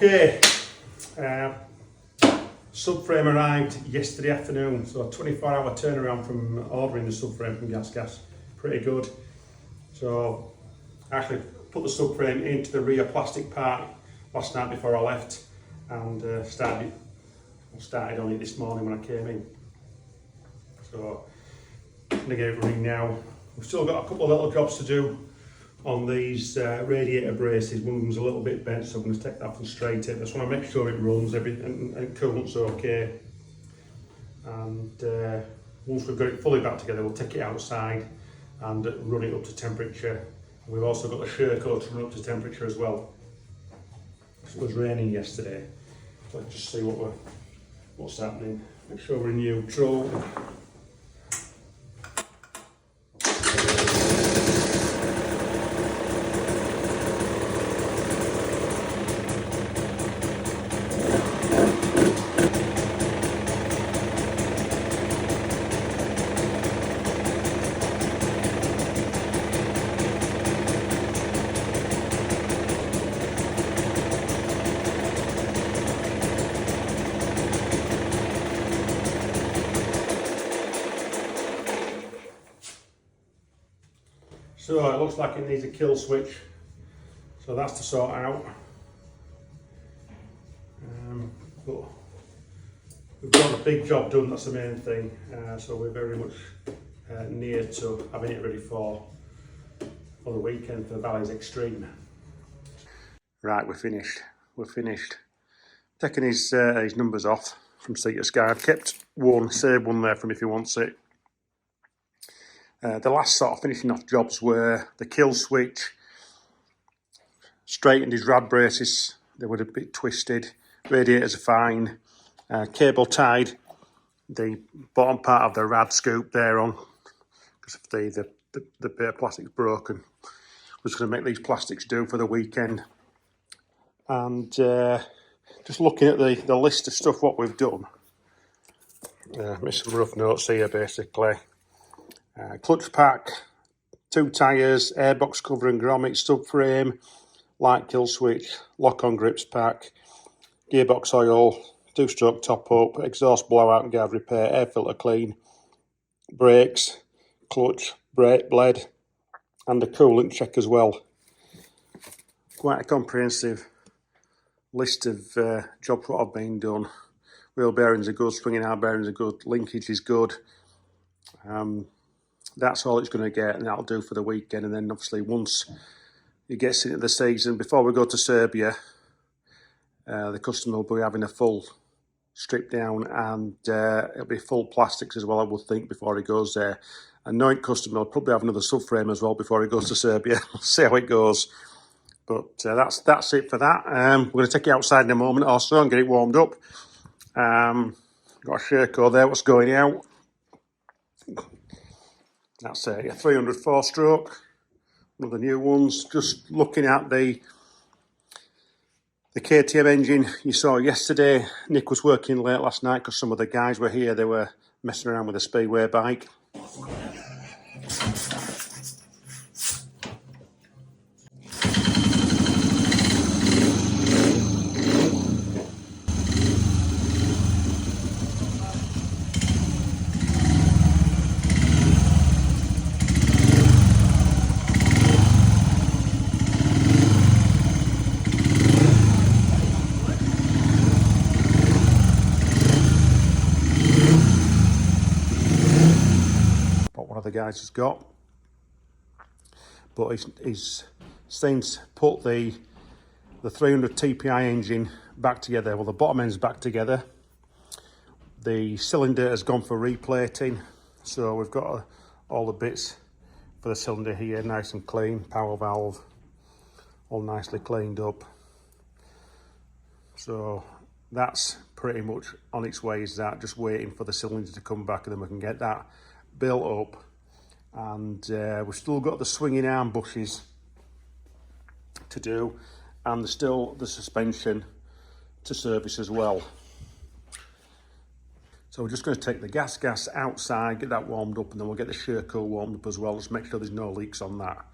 Okay, subframe arrived yesterday afternoon, so a 24-hour turnaround from ordering the subframe from GasGas. Pretty good. So I actually put the subframe into the rear plastic part last night before I left, and started on it this morning when I came in. So I'm going to give it a ring now. We've still got a couple of little jobs to do on these radiator braces. One of them's a little bit bent, so I'm going to take that off and straighten it. I just want to make sure it runs and coolant's okay. And once we've got it fully back together, we'll take it outside and run it up to temperature. And we've also got the Sherco to run up to temperature as well. It was raining yesterday, so let's just see what's happening. Make sure we're in neutral. So it looks like it needs a kill switch, so that's to sort out. But we've got a big job done, that's the main thing. So we're very much near to having it ready for the weekend for the Valley's Extreme. Right, we're finished. Taking his numbers off from Sea to Sky. I've kept one, saved one there for him if he wants it. The last sort of finishing off jobs were the kill switch, straightened his rad braces, they were a bit twisted, radiators are fine, cable tied the bottom part of the rad scoop there on, because if the bit of plastic's broken. We're just going to make these plastics do for the weekend. And just looking at the list of stuff what we've done, made some rough notes here basically. Clutch pack, 2 tyres, airbox cover and grommet, subframe, light kill switch, lock-on grips pack, gearbox oil, 2-stroke top up, exhaust blowout and guard repair, air filter clean, brakes, clutch, brake blade, and a coolant check as well. Quite a comprehensive list of jobs what have been done. Wheel bearings are good, swinging arm bearings are good, linkage is good. That's all it's going to get, and that'll do for the weekend. And then obviously once it gets into the season, before we go to Serbia, the customer will be having a full strip down, and it'll be full plastics as well, I would think, before he goes there. And knowing customer will probably have another subframe as well before he goes to Serbia. We'll see how it goes. But that's it for that. We're going to take it outside in a moment also and get it warmed up. Got a Sherco there, what's going out. That's a 300 4-stroke, one of the new ones. Just looking at the KTM engine you saw yesterday. Nick was working late last night because some of the guys were here. They were messing around with a speedway bike. The guys has got, but he's since put the 300 Tpi engine back together. Well, the bottom end's back together. The cylinder has gone for replating, so we've got all the bits for the cylinder here nice and clean. Power valve all nicely cleaned up, so that's pretty much on its way. Is that just waiting for the cylinder to come back, and then we can get that built up. And we've still got the swinging arm bushes to do, and there's still the suspension to service as well. So we're just going to take the GasGas outside, get that warmed up, and then we'll get the Sherco warmed up as well. Just make sure there's no leaks on that.